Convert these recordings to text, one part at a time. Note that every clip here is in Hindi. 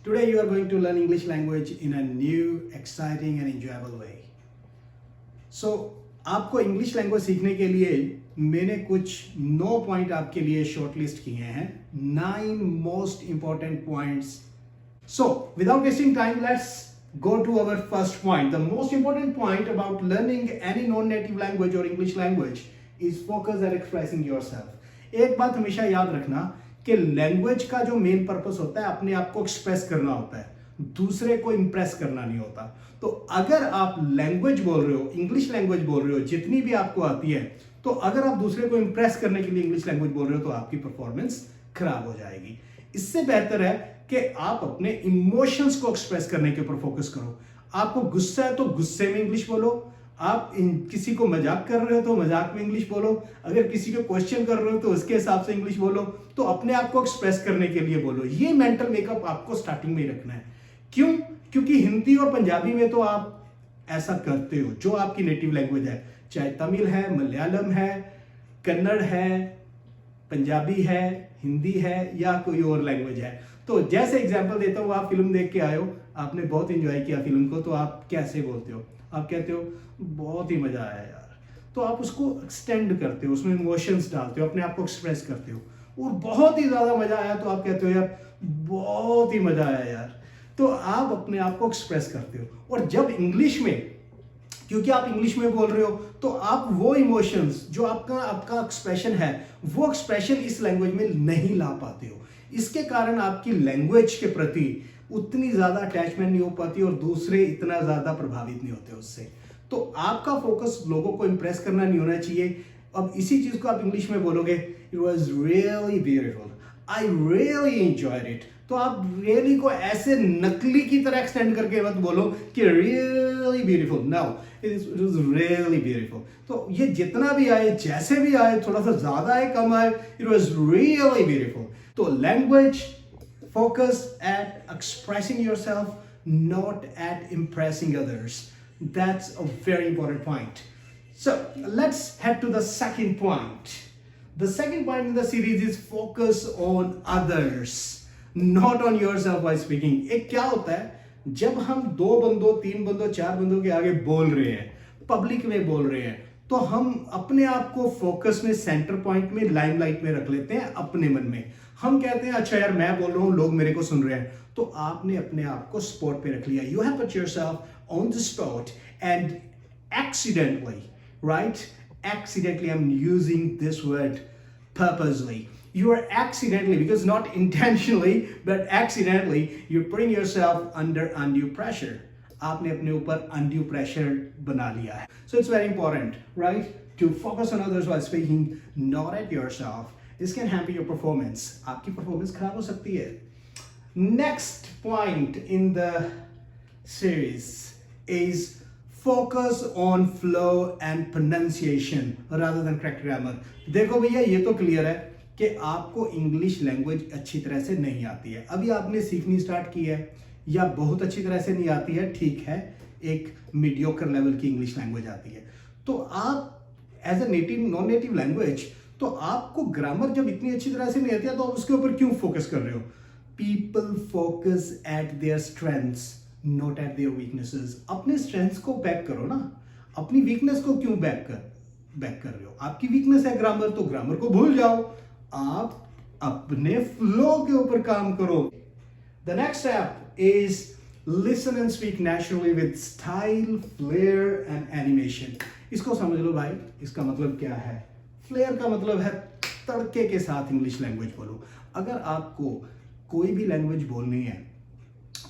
Today you are going to learn English language in a new, exciting and enjoyable way. So, आपको इंग्लिश लैंग्वेज सीखने के लिए मैंने कुछ 9 पॉइंट आपके लिए शॉर्टलिस्ट किए हैं. 9 most important points. So, without wasting time, let's go to our first point. The most important point about learning any non-native language or English language is focus at expressing yourself. एक बात हमेशा याद रखना कि लैंग्वेज का जो मेन पर्पस होता है अपने आप को एक्सप्रेस करना होता है, दूसरे को इंप्रेस करना नहीं होता. तो अगर आप लैंग्वेज बोल रहे हो, इंग्लिश लैंग्वेज बोल रहे हो, जितनी भी आपको आती है, तो अगर आप दूसरे को इंप्रेस करने के लिए इंग्लिश लैंग्वेज बोल रहे हो तो आपकी परफॉर्मेंस खराब हो जाएगी. इससे बेहतर है कि आप अपने इमोशंस को एक्सप्रेस करने के ऊपर फोकस करो. आपको गुस्सा है तो गुस्से में इंग्लिश बोलो. आप किसी को मजाक कर रहे हो तो मजाक में इंग्लिश बोलो. अगर किसी को क्वेश्चन कर रहे हो तो उसके हिसाब से इंग्लिश बोलो. तो अपने आप को एक्सप्रेस करने के लिए बोलो. ये मेंटल मेकअप आपको स्टार्टिंग में ही रखना है. क्यों? क्योंकि हिंदी और पंजाबी में तो आप ऐसा करते हो, जो आपकी नेटिव लैंग्वेज है, चाहे तमिल है, मलयालम है, कन्नड़ है, पंजाबी है, हिंदी है या कोई और लैंग्वेज है. तो जैसे एग्जांपल देता हूं, आप फिल्म देख के आए हो, आपने बहुत एंजॉय किया फिल्म को, तो आप कैसे बोलते हो? आप कहते हो बहुत ही मजा आया यार. तो आप उसको एक्सटेंड करते हो, उसमें इमोशंस डालते हो, अपने आप को एक्सप्रेस करते हो. और बहुत ही ज्यादा मजा आया तो आप कहते हो यार बहुत ही मजा आया यार. तो आप अपने आप को एक्सप्रेस करते हो. और जब इंग्लिश में, क्योंकि आप इंग्लिश में बोल रहे हो, तो आप वो इमोशंस जो आपका एक्सप्रेशन है, वो एक्सप्रेशन इस लैंग्वेज में नहीं ला पाते हो. इसके कारण आपकी लैंग्वेज के प्रति उतनी ज्यादा अटैचमेंट नहीं हो पाती और दूसरे इतना ज्यादा प्रभावित नहीं होते उससे. तो आपका फोकस लोगों को इंप्रेस करना नहीं होना चाहिए. अब इसी चीज को आप इंग्लिश में बोलोगे, it was really beautiful, I really enjoyed it. तो आप रियली को ऐसे नकली की तरह एक्सटेंड करके मत बोलो कि really beautiful. Now it was really beautiful. तो ये जितना भी आए, जैसे भी आए, थोड़ा सा ज्यादा आए, कम आए, इट वाज रियली ब्यूटीफुल. तो language, focus at expressing yourself, not at impressing others. That's a very important point. So let's head to the second point. The second point in the series is focus on others, not on yourself while speaking. एक क्या होता है, जब हम 2 बंदों, 3 बंदों, 4 बंदों के आगे बोल रहे हैं, पब्लिक में बोल रहे हैं, तो हम अपने आप को फोकस में, सेंटर पॉइंट में, लाइमलाइट में रख लेते हैं अपने मन में. हम कहते हैं अच्छा यार मैं बोल रहा हूं, लोग मेरे को सुन रहे हैं. तो आपने अपने आप को स्पॉट पे रख लिया. You have put yourself on the spot and accidentally, right? Accidentally, I'm using this word purposely. You are accidentally, because not intentionally, but accidentally, you're putting yourself under undue pressure. आपने अपने ऊपर undue pressure बना लिया है. So it's very important, right, to focus on others while speaking, not at yourself. This can hamper your performance. आपकी performance खराब हो सकती है. Next point in the series is focus on flow and pronunciation rather than correct grammar. देखो भैया, ये तो क्लियर है कि आपको इंग्लिश लैंग्वेज अच्छी तरह से नहीं आती है. अभी आपने सीखनी स्टार्ट की है या बहुत अच्छी तरह से नहीं आती है, ठीक है, एक मीडियोकर लेवल की इंग्लिश लैंग्वेज आती है. तो आप as a native, non native language, तो आपको ग्रामर जब इतनी अच्छी तरह से नहीं आती है तो आप उसके ऊपर क्यों फोकस कर रहे हो? People focus at there strengths, not at there weaknesses. अपने स्ट्रेंथ्स को बैक करो ना. अपनी वीकनेस को क्यों बैक कर रहे हो? आपकी वीकनेस है ग्रामर, तो ग्रामर को भूल जाओ. आप अपने फ्लो के ऊपर काम करो. The next step is listen and speak naturally with style, flair and animation. इसको समझ लो भाई, इसका मतलब क्या है? फ्लेयर का मतलब है तड़के के साथ इंग्लिश लैंग्वेज बोलो. अगर आपको कोई भी लैंग्वेज बोलनी है,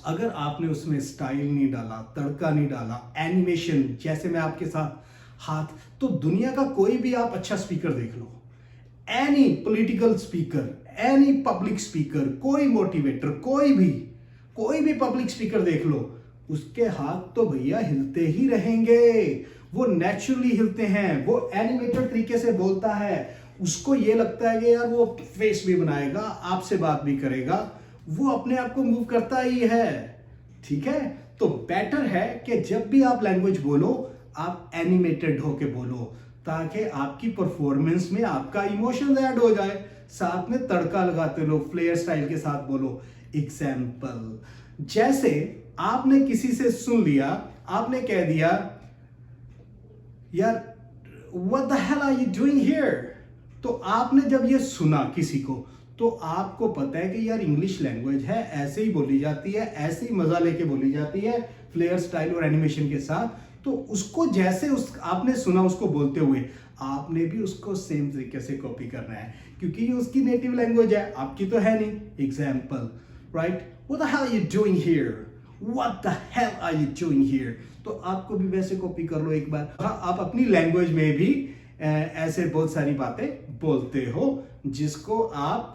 अगर आपने उसमें स्टाइल नहीं डाला, तड़का नहीं डाला, एनिमेशन, जैसे मैं आपके साथ हाथ, तो दुनिया का कोई भी आप अच्छा स्पीकर देख लो, any political speaker, any public speaker, कोई मोटिवेटर, कोई भी पब्लिक स्पीकर देख लो, उसके हाथ तो भैया हिलते ही रहेंगे. वो नेचुरली हिलते हैं, वो एनिमेटेड तरीके से बोलता है. उसको ये लगता है कि यार वो फेस भी बनाएगा, आपसे बात भी करेगा, वो अपने आप को मूव करता ही है. ठीक है? तो बेटर है कि जब भी आप लैंग्वेज बोलो, आप एनिमेटेड होके बोलो, ताकि आपकी परफॉर्मेंस में आपका इमोशन ऐड हो जाए. साथ में तड़का लगाते लो, फ्लेयर स्टाइल के साथ बोलो. एग्जाम्पल। जैसे आपने किसी से सुन लिया, आपने कह दिया यार what the hell are you doing here? तो आपने जब ये सुना किसी को, तो आपको पता है कि यार इंग्लिश लैंग्वेज है, ऐसे ही बोली जाती है, ऐसे ही मजा लेके बोली जाती है, फ्लेयर, स्टाइल और एनिमेशन के साथ। तो उसको जैसे आपने सुना उसको बोलते हुए, आपने भी उसको सेम तरीके से कॉपी करना है, क्योंकि ये उसकी नेटिव लैंग्वेज है, आपकी तो है नहीं। Example, right? What the hell are you doing here? What the hell are you doing here? तो आपको भी वैसे कॉपी कर लो एक बार। हाँ, आप अपनी लैंग्वेज में भी ऐसे बहुत सारी बातें बोलते हो जिसको आप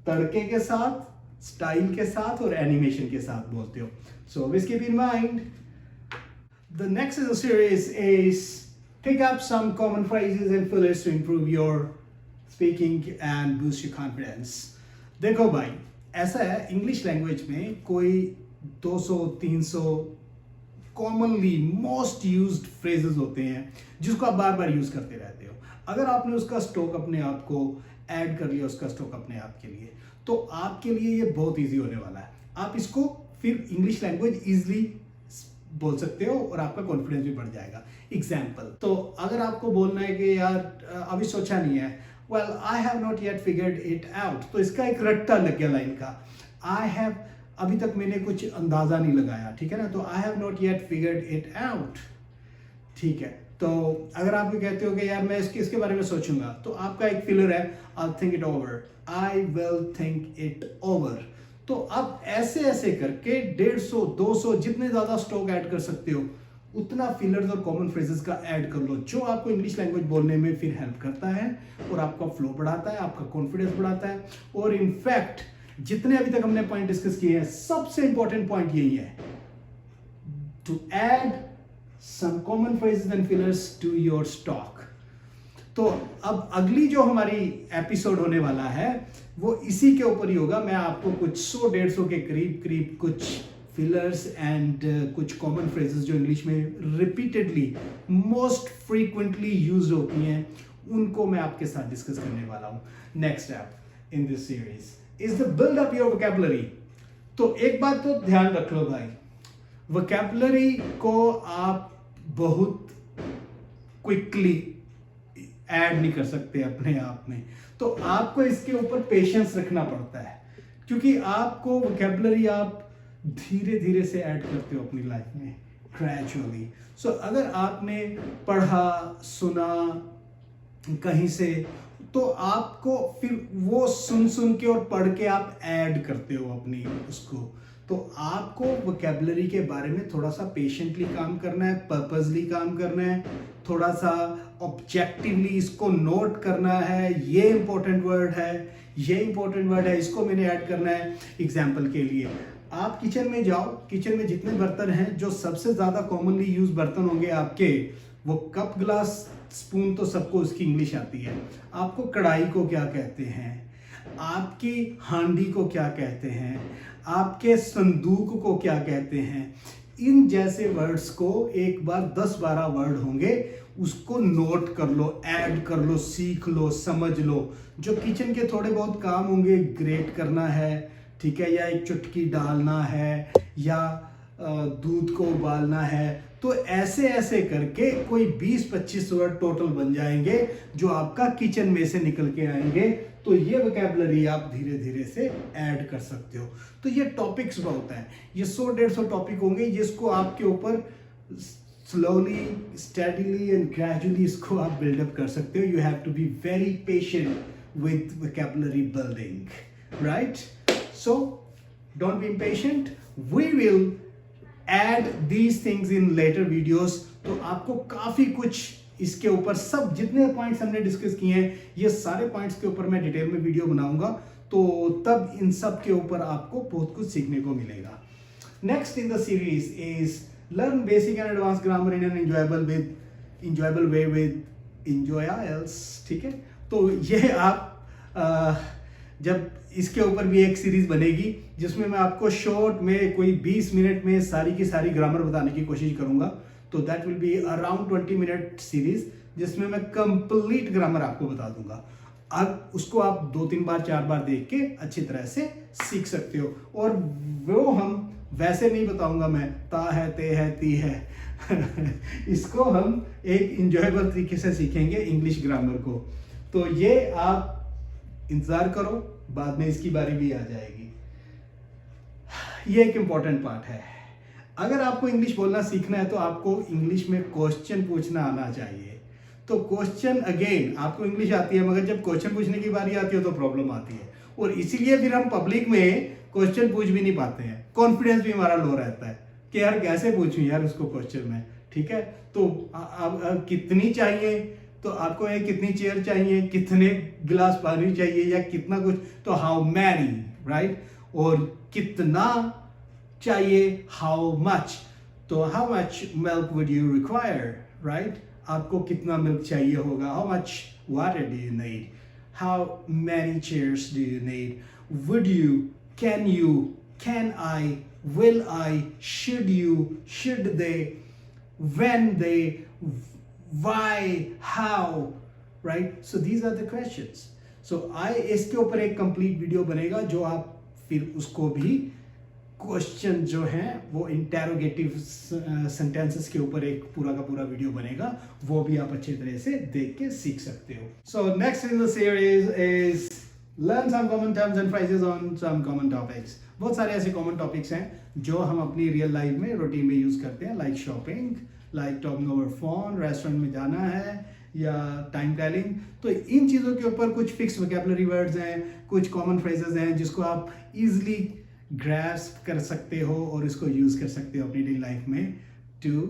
तड़के के साथ, स्टाइल के साथ और एनिमेशन के साथ बोलते हो। So always keep in mind. The next in the series is pick up some common phrases and fillers to improve your speaking and boost your confidence. देखो भाई, ऐसा है इंग्लिश लैंग्वेज में कोई 200-300 कॉमनली मोस्ट यूज्ड फ्रेजेस होते हैं जिसको आप बार बार यूज करते रहते हो। अगर आपने उसका स्टॉक अपने आप को ऐड कर लिया, उसका स्टॉक अपने आप के लिए, तो आपके लिए ये बहुत इजी होने वाला है। आप इसको फिर इंग्लिश लैंग्वेज इजीली बोल सकते हो और आपका कॉन्फिडेंस भी बढ़ जाएगा। एग्जाम्पल, तो अगर आपको बोलना है कि यार अभी सोचा नहीं है, well I have not yet figured it out, तो इसका एक रट्टा लग गया लाइन का। आई हैव, अभी तक मैंने कुछ अंदाजा नहीं लगाया, ठीक है ना, तो I have not yet figured it out, ठीक है। तो अगर आप भी कहते हो कि यार मैं इसके बारे में सोचूंगा, तो आपका एक फिलर है I think it over, I will think it over. तो आप ऐसे ऐसे करके 150-200 जितने ज्यादा स्टॉक ऐड कर सकते हो उतना फिलर्स और कॉमन फ्रेजेस का ऐड कर लो, जो आपको इंग्लिश लैंग्वेज बोलने में फिर हेल्प करता है और आपका फ्लो बढ़ाता है, आपका कॉन्फिडेंस बढ़ाता है। और इनफैक्ट जितने अभी तक हमने पॉइंट डिस्कस किए हैं, सबसे इंपॉर्टेंट पॉइंट यही है, to add some common phrases and fillers to your stock. तो अब अगली जो हमारी एपिसोड होने वाला है वो इसी के ऊपर ही होगा। मैं आपको कुछ 100-150 के करीब कुछ फिलर्स एंड कुछ कॉमन फ्रेजेस जो इंग्लिश में रिपीटेडली मोस्ट फ्रीक्वेंटली यूज होती हैं, उनको मैं आपके साथ डिस्कस करने वाला हूं। Next step in this series is the build up your vocabulary. तो एक बात तो ध्यान रख लो भाई, वोकैबुलरी को आप बहुत क्विकली ऐड नहीं कर सकते अपने आप में, तो आपको इसके ऊपर पेशेंस रखना पड़ता है, क्योंकि आपको वोकैबुलरी आप धीरे धीरे से ऐड करते हो अपनी लाइफ में, ग्रेजुअली। सो अगर आपने पढ़ा सुना कहीं से, तो आपको फिर वो सुन के और पढ़ के आप ऐड करते हो अपनी उसको। तो आपको वोकैबुलरी के बारे में थोड़ा सा पेशेंटली काम करना है, पर्पसली काम करना है, थोड़ा सा ऑब्जेक्टिवली इसको नोट करना है। ये इंपॉर्टेंट वर्ड है, ये इंपॉर्टेंट वर्ड है, इसको मैंने ऐड करना है। एग्जाम्पल के लिए आप किचन में जाओ, किचन में जितने बर्तन हैं, जो सबसे ज्यादा कॉमनली यूज बर्तन होंगे आपके, वो कप, ग्लास, स्पून, तो सबको उसकी इंग्लिश आती है। आपको कढ़ाई को क्या कहते हैं, आपकी हांडी को क्या कहते हैं, आपके संदूक को क्या कहते हैं, इन जैसे वर्ड्स को एक बार 10-12 वर्ड होंगे, उसको नोट कर लो, ऐड कर लो, सीख लो, समझ लो। जो किचन के थोड़े बहुत काम होंगे, ग्रेट करना है, ठीक है, या एक चुटकी डालना है, या दूध को उबालना है, तो ऐसे ऐसे करके कोई 20-25 वर्ड टोटल बन जाएंगे जो आपका किचन में से निकल के आएंगे। तो ये वोकैबुलरी आप धीरे धीरे से ऐड कर सकते हो। तो ये टॉपिक्स बहुत हैं, ये 100-150 टॉपिक होंगे, जिसको आपके ऊपर स्लोली, स्टडीली एंड ग्रेजुअली इसको आप बिल्डअप कर सकते हो। You have to be very patient with vocabulary building, right? So don't be impatient. We will add these things in later videos. तो आपको काफी कुछ इसके ऊपर, सब जितने पॉइंट्स हमने डिस्कस किए हैं, ये सारे पॉइंट्स के ऊपर मैं डिटेल में वीडियो बनाऊंगा, तो तब इन सब के ऊपर आपको बहुत कुछ सीखने को मिलेगा। Next in the series is learn basic and advance grammar in an enjoyable way with enjoy IELTS, ठीक है? तो ये आप जब इसके ऊपर भी एक सीरीज बनेगी जिसमें मैं आपको शॉर्ट में कोई 20 मिनट में सारी की सारी ग्रामर बताने की कोशिश करूंगा, तो that will be around 20 minute series, जिसमें मैं कंप्लीट ग्रामर आपको बता दूंगा। अब उसको आप 2-3 बार 4 बार देख के अच्छी तरह से सीख सकते हो। और वो हम वैसे नहीं बताऊंगा मैं, ता है, ते है, ती है इसको हम एक इंजॉयबल तरीके से सीखेंगे इंग्लिश ग्रामर को। तो ये आप इंतजार करो, बाद में इसकी बारी भी आ जाएगी। ये एक इंपॉर्टेंट पार्ट है। अगर आपको इंग्लिश बोलना सीखना है तो आपको इंग्लिश में क्वेश्चन पूछना आना चाहिए। तो क्वेश्चन, अगेन आपको इंग्लिश आती है मगर जब क्वेश्चन पूछने की बारी आती है तो प्रॉब्लम आती है, और इसीलिए फिर हम पब्लिक में क्वेश्चन पूछ भी नहीं पाते हैं। कॉन्फिडेंस भी हमारा लो रहता है कि यार कैसे पूछूं यार उसको क्वेश्चन में, ठीक है। तो अब कितनी चाहिए, तो आपको ये कितनी चेयर चाहिए, कितने गिलास पानी चाहिए, या कितना कुछ, तो हाउ मैनी, राइट। और कितना चाहिए, हाउ मच, तो how much milk would you require, right. आपको कितना मिल्क चाहिए होगा, how much water do you need, how many chairs do you need, would you, can you, can I, will I, should you, should they, when they, why, how, right? So these are the questions. So इसके ऊपर एक कंप्लीट वीडियो बनेगा जो आप फिर उसको भी क्वेश्चन जो हैं वो इंटेरोगेटिव सेंटेंसेस के ऊपर एक पूरा का पूरा वीडियो बनेगा, वो भी आप अच्छी तरह से देख के सीख सकते हो। So next in the series is learn some common terms and phrases on some common topics. बहुत सारे ऐसे कॉमन टॉपिक्स हैं जो हम अपनी रियल लाइफ में रूटीन में यूज करते हैं, like shopping, like talking over phone, restaurant में जाना है, या टाइम टेलिंग। तो इन चीज़ों के ऊपर कुछ फिक्स वोकैबुलरी वर्ड्स हैं, कुछ कॉमन फ्रेजेस हैं जिसको आप इजीली ग्रैस्प कर सकते हो और इसको यूज कर सकते हो अपनी डेली लाइफ में टू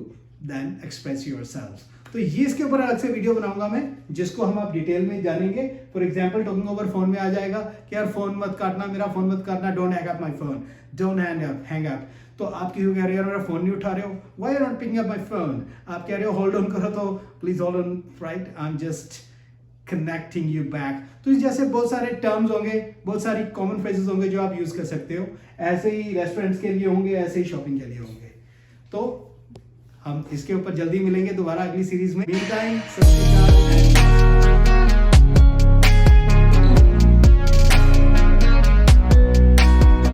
देन एक्सप्रेस योरसेल्फ। तो ये इसके ऊपर अलग से वीडियो बनाऊंगा मैं जिसको हम आप डिटेल में जानेंगे। For example talking over phone में आ जाएगा कि यार फोन मत काटना, मेरा फोन मत काटना, don't hang up my phone, don't hang up. तो आप किसी को कह रहे हो यार मेरा फोन नहीं उठा रहे हो, why are not picking up my phone, आप कह रहे हो होल्ड ऑन करो, तो please hold on, right, I am just connecting you back. तो इस जैसे बहुत सारे टर्म्स होंगे, बहुत सारी कॉमन फ्रेजेस होंगे जो आप यूज कर सकते हो। ऐसे ही रेस्टोरेंट्स के लिए होंगे, ऐसे ही शॉपिंग के लिए होंगे। तो हम इसके ऊपर जल्दी मिलेंगे दोबारा अगली सीरीज में। मीन टाइम, सत श्री अकाल।